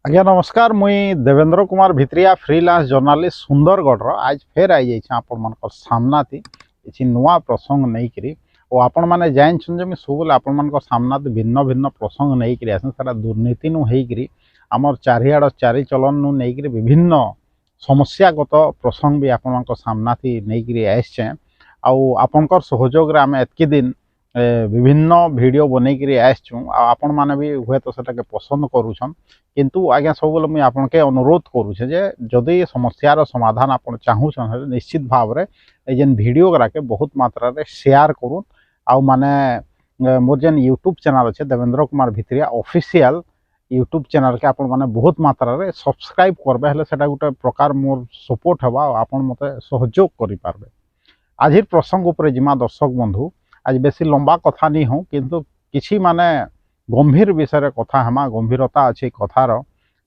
आज्ञा नमस्कार मुई देवेंद्र कुमार भित्रिया फ्रीलांस जर्नालिस्ट सुंदरगढ़ आज फेर आई जाइए आपण मान सामना किसी नुआ प्रसंग नहीं करी और आपण मैंने जान सब आपण मान सामना भिन्न भिन्न प्रसंग नहीं करी आस सारा दुर्नीति नु होकरी आमर चारिआड़ चारिचलन नु नहीं करी विभिन्न समस्यागत प्रसंग भी आपण मान सामना नहीं करी आसचे आपणकर सहयोग रे आम एतकी दिन विभिन्न वीडियो बनईकरी आसचु आपण मैंने भी हुए तो सेटा के पसंद करूछन किंतु आज्ञा सब मुझे आपन के अनुरोध करुचे जे जदि समस्यार समाधान आप चाहून निश्चित भाव रे जेन वीडियो के बहुत मात्रा रे शेयर करूँ आउ माने मोर जेन यूट्यूब चैनल अच्छे Devendra Kumar Bhitriya official YouTube channel के आपण माने बहुत मात्रा रे सब्सक्राइब करबे हेले सेटा गोटे प्रकार मोर सपोर्ट हवा आपण मते सहयोग करि पारबे। आज प्रसंग उपर जिमा दर्शक बंधु आज बेसी लंबा कथा नहीं हो किंतु किसी माने गंभीर विषय कथा हमा गंभीरता अच्छी कथार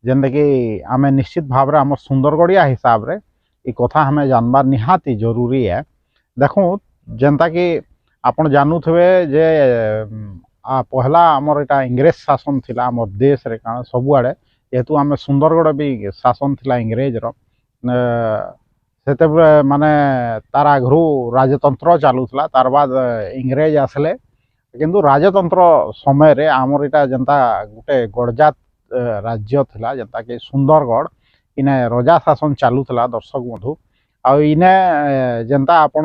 जेनता कि आम निश्चित भाव आम सुंदरगढ़िया हिसाब रे ये कथा हमें जानबार निहाती जरूरी है। देखूँ जेनता कि आपण जानूथे जे पहला आमर यहाँ इंग्रेज शासन थिला आमर देश रे कारण सबुआड़े जेहेतु आम सुंदरगढ़ भी शासन थिला इंग्रेजर से माने तार आगु राजतंत्र चलूला तार बाद इंग्रेज आसले किंतु राजतंत्र समय रे आमर इटा जनता गोटे गड़जात राज्य थिला जनता कि सुंदरगढ़ इने रजा शासन चलूला दर्शक बंधु आने जनता आपण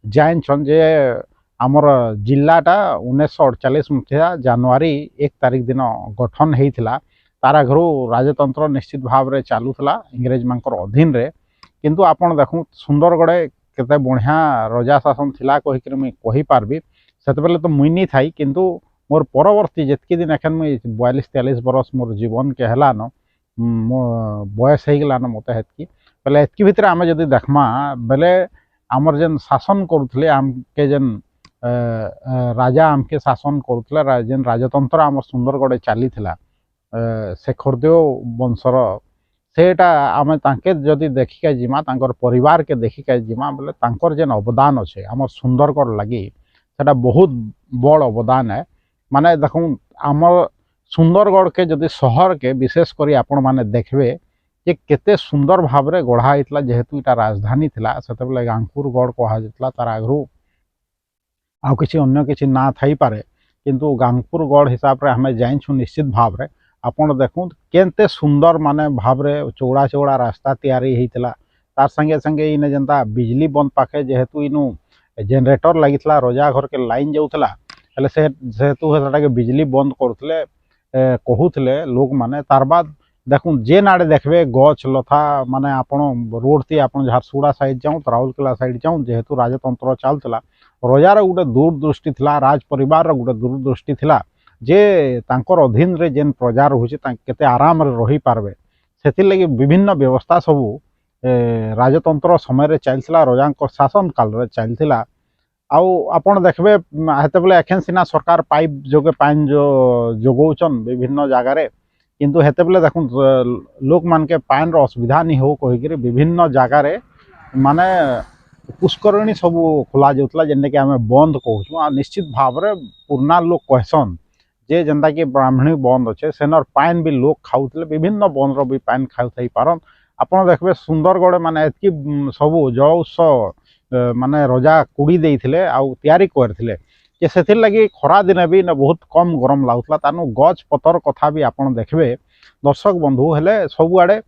जान जे आमर जिलाटा 1948 मसीहा जनवरी 1 तारिख दिन गठन होता तार आगु राजतंत्र निश्चित भाव रे चलूला इंग्रेज मानकर अधीन रे किंतु आपण देखूँ सुंदरगढ़ केते बढ़िया रजा शासन थिला कहिकर मुई कहि पारबी सेते बेले तो मुई नहीं थाई किंतु मोर परवर्ती जितकी दिन एखन मुई 42-43 बरस मोर जीवन के हलान मो बयस हो गलान मत हेतकी बेले एतकी भितर आम जदि देखमा बेले आमर जेन शासन करुले आमके जेन राजा आमके शासन करुले जेन राजतंत्र आमर सुंदरगढ़ चली शेखरदेव वंशर सेटा आम तांके जदि देखिके जिमा तांकर परिवार के देखिके जिमा बोले तांकर जेन अवदान अच्छे आमर सुंदरगढ़ लगी सेटा बहुत बड़ अवदान है। माने देखूँ आमर सुंदरगढ़ के जदि शहर के विशेष करी आपण माने देखबे जे केते सुंदर भाव रे गढ़ा होता जेहेतु इटा राजधानी थिला सेते बेले गांगपुरगढ़ कहा जाता तार आगु आउ किसी अन्य किसी ना थाई पारे किंतु गांगपुरगढ़ हिसाब रे हमें जाइछु निश्चित भाव रे आपण देखूँ केनते सुंदर माने भाव रे चौड़ा चौड़ा रास्ता तैयारी होता तार संगे संगे इने जनता बिजली बंद पाखे जेहेतु इनु जेनरेटर लगी रजा घर के लाइन जाऊला हेले सेहेतु के बिजली बंद करुले कहूले लोक माने तार बाद देखूँ जेन आड़े देखबे गछ लथा माने आपण रोड थी आप झारसुगुड़ा साइड जाऊँ राउरकेला साइड जाऊँ जेहेतु राजतंत्र चलता रजार गोटे दूरदृष्टि थिला राज परिवार गोटे दूरदृष्टि थिला जे तांकर अधीन रे जेन प्रजा रोचे केते आराम रे रही पारबे सेति लगी विभिन्न व्यवस्था सबू राजतंत्र समय रे चलता रजांकर शासन काल रे चलता आउ आपण देखबे हेते बेले एखेन सिना सरकार पाइप जोगे पानी जो जोगौचन विभिन्न जगार किंतु हेते बेले देखुन लोक मान के पानी रो असुविधा नहीं हो कहिकरी विभिन्न जगार माने पुष्करणी सब खोला जाउतला जेने कि आमे बंद कहूँ आ निश्चित भाव रे पुरना लोक कहसन जे जनता कि ब्राह्मणी बंद अच्छे सेनर पान भी लोक खाऊले विभिन्न बंद रो भी पान खाई पारन आपण देखबे सुंदरगढ़ माने एतकी सबू जल उत्सव माने रजा कुड़ी देइथिले आउ तैयारी करथिले जे सेथिर लगी खरा दिन भी न बहुत कम गरम लागुतला तानु गछ पतर कथा भी आपण देखबे दर्शक बंधु हेले सबुआड़े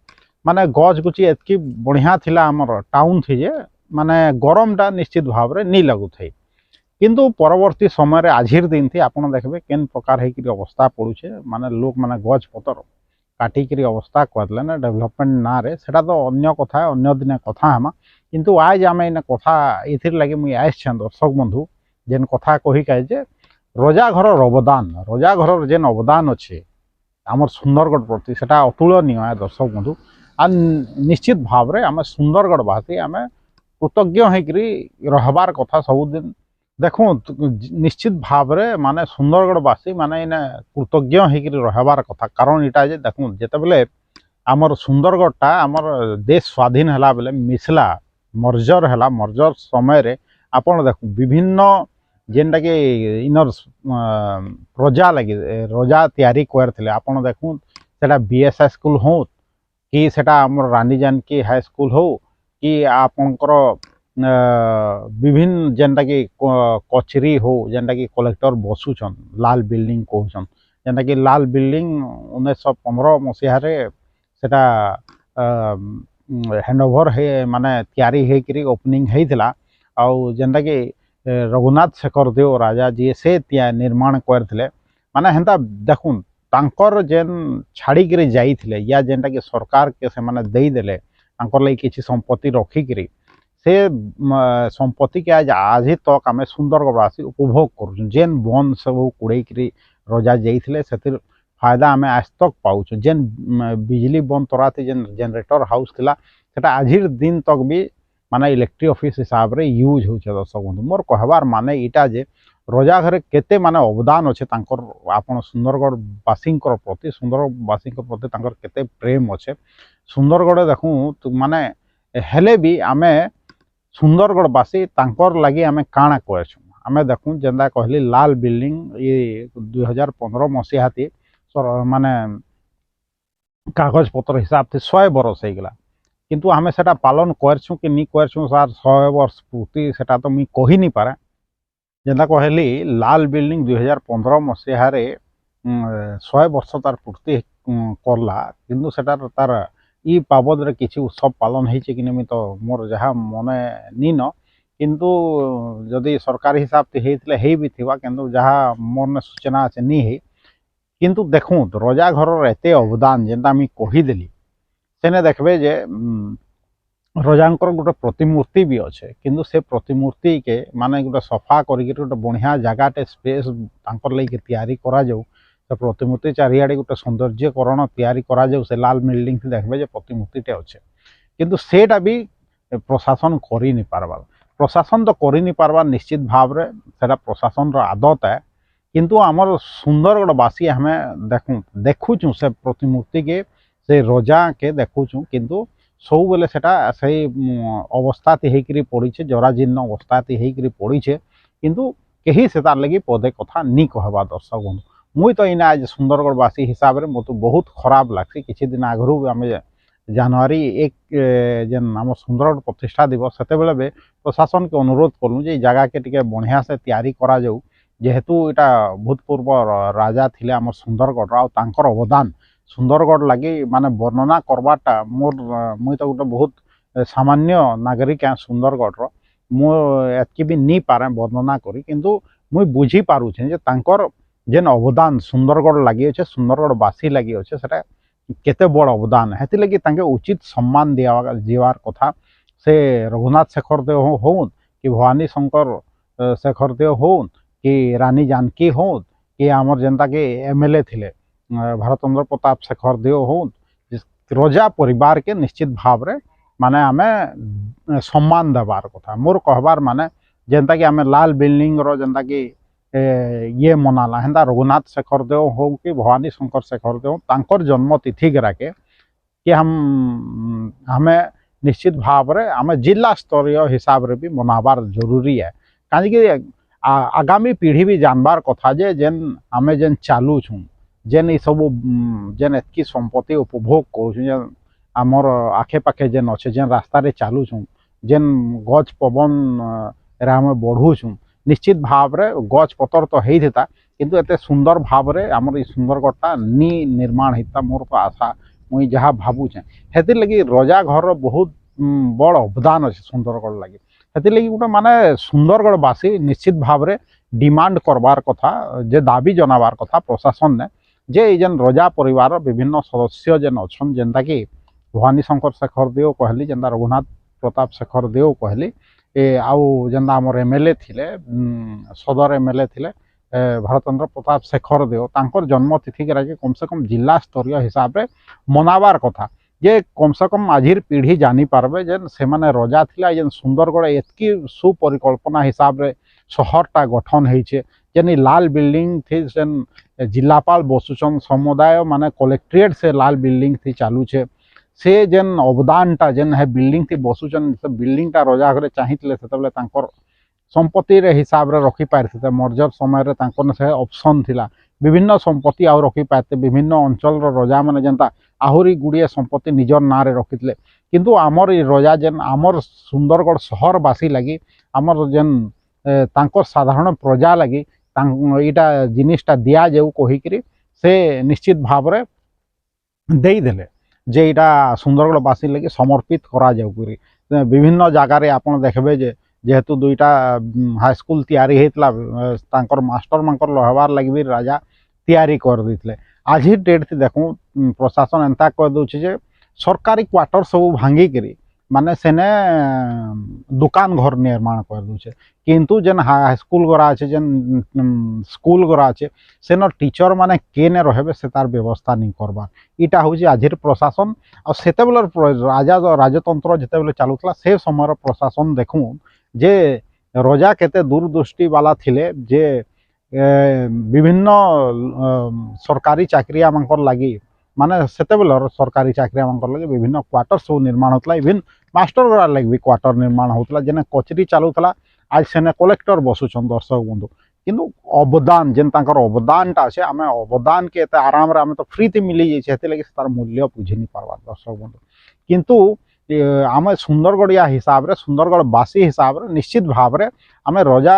माने गछ गुची एतकी बढ़िया थिला हमर टाउन थी जे माने गरमटा निश्चित भाव रे नहीं लगुथै किंतु परवर्ती समय आजिर दिन थी आपण देखबे केन प्रकार हेकरी अवस्था पड़ुछे माने लोक माने गछ पतर काटिकी अवस्था करले ना डेवलपमेंट ना रे सेटा तो अन्य कथा अन्य दिन कथा हमा किंतु आज आम इन कथा इथिर लगे मुई आइछ दर्शक बंधु जेन कथा कही कहे जे रजा घर रजा घर जेन अवदान अच्छे आमर सुंदरगढ़ प्रति सेटा अतुलनीय है दर्शक बंधु आ निश्चित भाव रे आम सुंदरगढ़वासी आम कृतज्ञ होकरी रहबार कथा सबुदिन देखूँ निश्चित भाव रे माने सुंदरगढ़वासी माने इन कृतज्ञ होकरी रहबार कथा कारण इटा जे देखूँ जेते बेले आमर सुंदरगढ़टा आमर देश स्वाधीन हला बेले मिसला मर्जर समय रे आपण देखूँ विभिन्न जेनटा कि इनर प्रजा लगी रजा तैयारी करथिले आपण देखूँ सेटा बीएसए स्कूल हो कि सेटा हमर रानी जानकी हाई स्कूल हो कि आपनकर विभिन्न जेनटा कि कचेरी हो जेनटा कि कलेक्टर बसुछन लाल बिल्डिंग कहउछन जेनटा कि लाल बिल्डिंग 1915 मसीह सेटा हैंडओवर है माने तैयारी है ओपनिंग होता आउ जेनटा कि रघुनाथ शेखर देव राजा जी से निर्माण करते माने हेन्ता देखुन तांकर जेन छाड़ी करी जाइथिले या जेनटा कि सरकार के से माने देई देले तांकर लई किछि संपत्ति रखी करी से संपत्ति के आज तक आम सुंदरगढ़वासी उपभोग कर जेन बन सब कुड़े करी रजा जाइथिले सेतिर फायदा आम आज तक पाउछ जेन बिजली बन तराते जेन जनरेटर हाउस थिला सेटा आजिर दिन तक भी माने इलेक्ट्रिक ऑफिस हिसाब रे यूज होछ दर्शक बंधु मोर कहबार माने इटा जे रजा घरे केते माने अवदान अच्छे तांकर आपण सुंदरगढ़ वासी प्रति सुंदरवासी प्रति तांकर केते प्रेम अच्छे सुंदरगढ़ देखूँ माने हेले भी आमे सुंदरगढ़वासी तांकर लगी आमे काଣା कहछु आमे देखूँ जेंदा कहली लाल बिल्डिंग ये 2015 मसीहा थी माने कागज पत्र हिसाब से 100 बरस हो गला किंतु आमे सेटा पालन करछु कि नहीं करछु सार 100 वर्ष पूर्ति सेटा तो मुई कही नहीं पारे जेंदा कहली लाल बिल्डिंग 2015 मसीह 100 वर्ष तार पूर्ति करला किंतु सेटा तार ई बाबद रे किछि उत्सव पालन होइछे कि नहीं तो मोर जहाँ मने नीन किंतु जदि सरकारी हिसाब से हेइतले हेइ भी थिबा किंतु जहाँ मोर ने सूचना আছে नी हे किंतु देखूँ रजा घर एते अवदान जेंता मी कही देली सेने देखबे जे रजांकर गोटे प्रतिमूर्ति भी अच्छे किंतु से प्रतिमूर्ति के माने गोटे सफा करके गोटे बढ़िया जगहटे स्पेस तांकर लई तैयारी करा जाऊ से प्रतिमूर्ति चारिआडे गोटे सौंदर्यकरण तैयारी करा जाऊ से लाल बिल्डिंग देखबे जे प्रतिमूर्तिटे अच्छे किंतु सेटा भी प्रशासन करि नहीं पारबा प्रशासन तो करि नहीं पारबा निश्चित भाव रे सेटा प्रशासन रो आदत है किंतु आमर सुंदरगढ़वासी हमें देखुचु से प्रतिमूर्ति के से रजा के देखुचु किंतु सब बेले सेटा से अवस्था होकर पड़ी जराजीर्ण अवस्था होकर पड़ी किंतु कहीं से तार लगी पदे कथा नहीं कहबा दर्शक बंधु मुई तो इना आज सुंदरगढ़वासी हिसाब से मत बहुत खराब लगसी किसी दिन आगु आम जनवरी 1 जेन आम सुंदरगढ़ प्रतिष्ठा दिवस से प्रशासन के अनुरोध कलु जे जगह के टिके बढ़िया से तैयारी करा जाऊ जेहेतु इटा भूतपूर्व राजा थिले आम सुंदरगढ़ आ तांकर अवदान सुंदरगढ़ लगी माने वर्णना करवाटा मोर मुई तो गोटे बहुत सामान्य नागरिक है सुंदरगढ़ मुझे भी नहीं पारे वर्णना करी किंतु मुई बुझी पारुछे जे तांकर जेन अवदान सुंदरगढ़ लगी अच्छे सुंदरगढ़वासी लगी अच्छे सेटा केते बड़ अवदान हेति लगी तांके उचित सम्मान दिया जीवार कथा से रघुनाथ शेखर देव होन कि भवानी शंकर शेखर देव होन कि रानी जानकी होन कि आमर जनता के एमएलए थिले भारतेंद्र प्रताप शेखर देव हो रजा परिवार के निश्चित भाव रे माने आमे सम्मान देवार कथा मोर कहबार माने जेनता कि आमे लाल बिल्डिंग रो जेनता कि ये मनाला हेंदा रघुनाथ शेखर देव हो कि भवानी शंकर शेखर देव तांकर जन्म तिथि के कि हमें निश्चित भाव रे आमे जिला स्तरीय हिसाब रे भी मनाबार जरूरी है कहीं आगामी पीढ़ी भी जानबार कथा जे जेन आमे जेन चालू छूँ जेन ये सब जेन एतकी संपत्ति उपभोग कर आमर आखे पाखे जेन अच्छे जेन रास्ता रे चलू छूँ जेन गज पवन आम बढ़ू छूँ निश्चित भाव रे गज पतर तो होता किंतु एते सुंदर भाव रे आमर ये सुंदरगढ़टा नी निर्माण होता मोर तो आशा मुई जहाँ भावुचे हेतिर लगी रजा घर बहुत बड़ अवदान अच्छे सुंदरगढ़ लगी हेतिर लगी गोटे माने सुंदरगढ़वासी निश्चित भाव रे डिमांड करबार कथा जे दाबी जनाबार कथा प्रशासन ने जे जेन रजा परिवार विभिन्न सदस्य जेन अच्छन जेनता कि भवानी शंकर शेखर देव कहली जेनता रघुनाथ प्रताप शेखर देव कहली आउ जेनता आमर एमएलए थिले सदर एमएलए थिले भारतेंद्र प्रताप शेखर देव तांकर जन्म तिथि के कम से कम जिला स्तरीय हिसाब रे मनाबार कथा जे कम से कम आजिर पीढ़ी जानी पारबे जेन से माने रजा थिला जेन सुंदरगढ़ एतकी सुपरिकल्पना हिसाब रे शहरटा गठन होइछे जेन लाल बिल्डिंग थी जेन जिलापाल बसुचन समुदाय माने कलेक्ट्रेट से लाल बिल्डिंग थी चालू छे से जेन अवदानटा जेन है बिल्डिंग थी बसुचन से बिल्डिंगटा रजा घरे चाहिए संपत्ति रे हिसाब रे रखी पारते मर्जर समय रे तांकर से ऑप्शन थिला विभिन्न संपत्ति आउ रखी पाते विभिन्न अंचल रजा मैंने जेनता आहुरी गुड़िए संपत्ति निजर ना रखिते किंतु आमर रजा जेन आमर सुंदरगढ़ सहरवासी लगी आमर जेन तांकर साधारण प्रजा लगी यहाँ जिनिसटा दिया जाऊ कहीकि से निश्चित भाव रे देदेले जे यहाँ सुंदरगढ़वासी लगे समर्पित करा जाऊ विभिन्न जगार आपड़ देखबे जेहेतु दुईटा हाईस्कूल तैयारी होता मास्टर मानकर रहबार लगे भी राजा तैयारी कर देते आज डेट थी देखूँ प्रशासन एंता कह दूचे जे सरकारी क्वार्टर सब भांगिकी माने सेने दुकान घर निर्माण कर दूचे किंतु जेन हाईस्कूल गरा अच्छे जेन स्कूल गरा अच्छे सेन टीचर माने केने रहे से तार व्यवस्था नहीं करबार इटा हूँ आज प्रशासन आते राजा राजतंत्र जिते बेले चलूला से समय प्रशासन देखूँ जे रजा केते दूरदृष्टि वाला थिले जे विभिन्न सरकारी चाकरिया मानकर लगी माने सेते बेलर सरकारी चाकरिया मानकर लगे विभिन्न क्वार्टर सब निर्माण होता इवन मास्टर गरा लगे भी क्वार्टर निर्माण होता जेने कचेरी चलूला आज सेने कलेक्टर बसुछन दर्शक बंधु किंतु अवदान जेन तांकर अवदानटा अच्छे आम अवदान के एत आराम रे आम तो फ्री मिली जाइए लगे तार मूल्य बुझी नहीं पार्बार दर्शक बंधु किंतु आम सुंदरगढ़िया हिसाब रे सुंदरगढ़वासी हिसाब रे निश्चित भाव रे आम रजा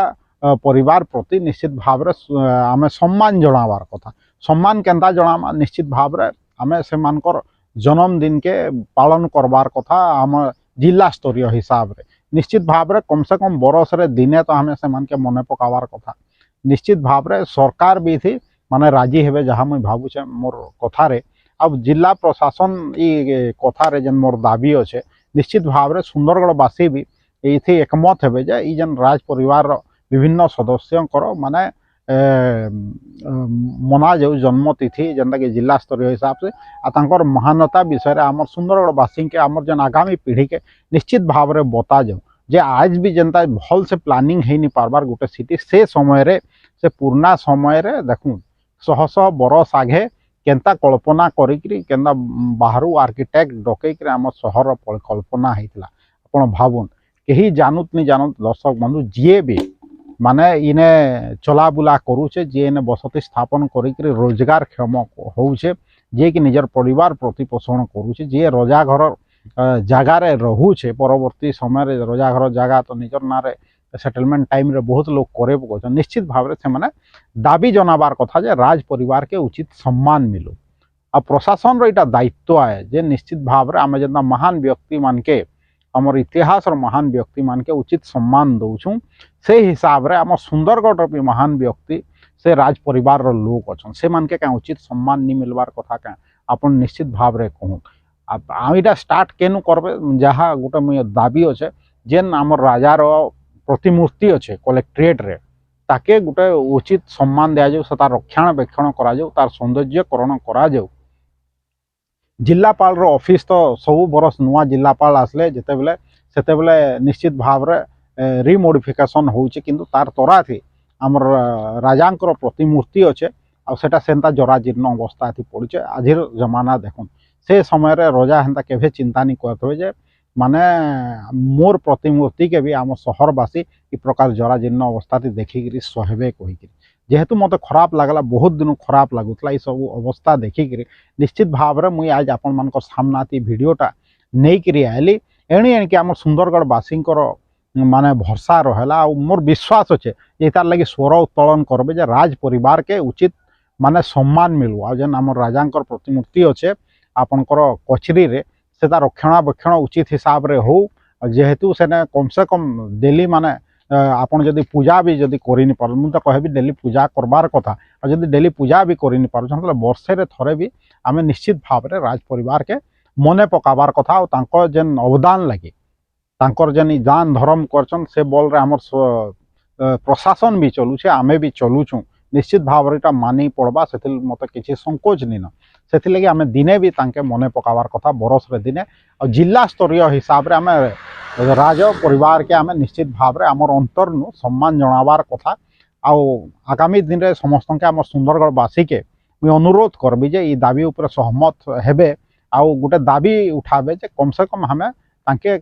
परिवार प्रति निश्चित भाव रे आम सम्मान जनाबार कथा सम्मान केंता जनामा निश्चित भाव रे आम से मानकर जन्मदिन के पालन करबार कथा आम जिला स्तरीय हिसाब रे निश्चित भाव रे कम से कम बरस रे दिने तो हमें से मान के मने पकावार कथा निश्चित भाव रे सरकार भी थी माने राजी हेबे जहाँ मुई भावुचे मोर कथा रे अब जिला प्रशासन ये कथा रे जन मोर दाबी अच्छे निश्चित भाव रे सुंदरगढ़वासी भी ये एकमत हेबे जे ई जन राज परिवार विभिन्न सदस्यंकर माने मना जाऊ जन्मतिथि जनता कि जिला स्तरीय हिसाब से आर महानता विषय आम सुंदरगढ़वासी के आमर जन आगामी पीढ़ी के निश्चित भाव रे बता जाऊ जे आज भी जनता भल से प्लानिंग है नहीं पार्बार गोटे सिटी से समय रे से पुराना समय रे देखूँ शह शह बरस आगे केंता कल्पना करिकरी केंता बाहर आर्किटेक्ट डकईकरी आम सहर कल्पना होता आपण भावुन कहीं जानूत नहीं जानूत दर्शक बंधु जी भी माने इने चला बुला करूचे जे इने बसती स्थापन करिकरी रोजगार क्षम होउचे जे कि निजर परिवार प्रतिपोषण करूचे जे रजा घर जगार रोचे परवर्ती समय रजा घर जगह तो निजर नारे सेटलमेंट टाइम रे बहुत लोग करे पकड़ निश्चित भाव से माने दाबी जनाबार कथा जे राज परिवार के उचित सम्मान मिलू आ प्रशासन रो इटा दायित्व है जे निश्चित भाव रे आमे जेना महान व्यक्ति मान के हमर इतिहास और महान व्यक्ति मान के उचित सम्मान दौछूँ से हिसाब रे आम सुंदरगढ़ भी महान व्यक्ति से राज परिवार रो लोग अच्छन से मान के क्या उचित सम्मान नहीं मिलवार कथा क्या आपन निश्चित भाव रे कहूँ आईटा स्टार्ट केनु करबे जहाँ गोटे मुझे दाबी अच्छे जेन आमर राजार प्रतिमूर्ति अच्छे कलेक्ट्रेट रे ताके गोटे उचित सम्मान दिया जाऊ से तार रक्षणाबेक्षण करा जाऊ तार सौंदर्यकरण करा जाऊ जिलापाल ऑफिस तो सब बरस नुआ जिलापाल आसले जिते बेले सेते बेले निश्चित भाव रे रिमोडिफिकेशन होउचे किंतु तार तरा थी आमर राजांकर प्रतिमूर्ति अच्छे आ सेटा सेंता जराजीर्ण अवस्था थी पड़े आज जमाना देखुन से समय रे रजा हेन्ता केभे चिंता नहीं करते जे माने मोर प्रतिमूर्ति के भी आम सहरवासी इ प्रकार जराजीर्ण अवस्था थी देखिकी सहबे कहीकि जेहेतु मत खराब लगला बहुत दिन खराब लगुला ये सब अवस्था देखिकी निश्चित भाव में मुझे आज आपण मान सामना भिडटा नहीं करी आइली एणी एणिकी आम सुंदरगढ़वासी माने भरसा रहा आ मोर विश्वास अच्छे ये तार लगी स्वर उत्तोलन करबे जे राज परिवार के उचित माने सम्मान मिलू आ जेन आम राजांकर प्रतिमूर्ति अच्छे आपणकर कचेरी रे से तार रक्षणाबेक्षण उचित हिसाब रे हो जेहेतु सेने कम से कम डेली माने आपन जदि पूजा भी जदि करि नहीं पार मुझे तो कहबी डेली पूजा करबार कथा और जदि डेली पूजा भी करि नहीं पार तो वर्षे रे थरे भी आमे निश्चित भाव रे राज परिवार के मने पकाबार कथा और तांको जेन अवदान लगी तांकर जेन दान धर्म करछन से बल रे हमर प्रशासन भी चलुछे आमे भी चलुछु निश्चित भाव रे मानी पड़बा से मत किसी संकोच नहीं न से लगी आमे दिने भी तांके मने पकाबार कथा बरस रे दिने और जिला स्तरीय हिसाब रे आमे राज परिवार के आमे निश्चित भाव रे आमर अंतर नु सम्मान जनाबार कथा आगामी दिन रे समस्त के आम सुंदरगढ़वासी के मुझे अनुरोध करबी जे ई दाबी उपर सहमत हेबे आउ गोटे दाबी उठाबे जे कम से कम हमें तांके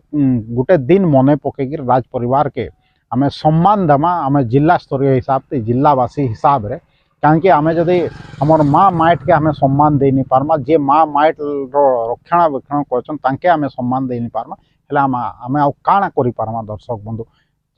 गोटे दिन मने पकेगी राज परिवार के आमे सम्मान देमा आमे जिला स्तरीय हिसाब से जिलावासी हिसाब रे कहीं आम जदि आमर माँ माइट के आम सम्मान दे नहीं पार्मा जे माँ माइट रक्षणाबेक्षण करके आम सम्मान दे नहीं पार्मा हेले आम आउ काଣା करि पार्मा दर्शक बंधु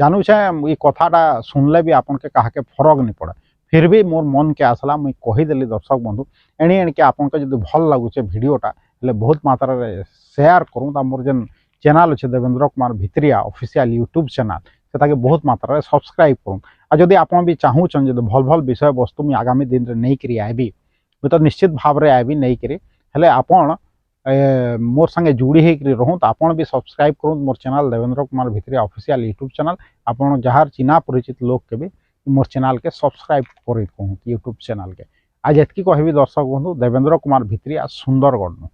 जानूछे ये कथाटा सुनले भी आपन के कहा के फरक नहीं पड़े फिर भी मोर मन के आसला मुई कहीदेली दर्शक बंधु एणी एणिके आपन के जदि भल लगुचे भिडियोटा हेले बहुत मात्रा रे शेयर करूँ ता मोर जेन चैनल अच्छे Devendra Kumar Bhitriya official YouTube channel से बहुत मात्रा रे सब्सक्राइब करूँ आ जदि आप भी चाहूचन जब भल भल विषय वस्तु मुझे आगामी दिन में नहीं करी आबी मुझे तो निश्चित भाव में आबी नहीं करी हेले आपन मोर संगे जुड़ी होकर रहूँ तो आपन भी सब्सक्राइब करूँ मोर channel Devendra Kumar Bhitriya official YouTube channel आपन जहाँ चिन्हा परिचित लोग के भी मोर चैनल के सब्सक्राइब कर यूट्यूब चैनल के आज एतकी कहबी दर्शक बंधु देवेंद्र कुमार भित्रिया सुंदरगढ़।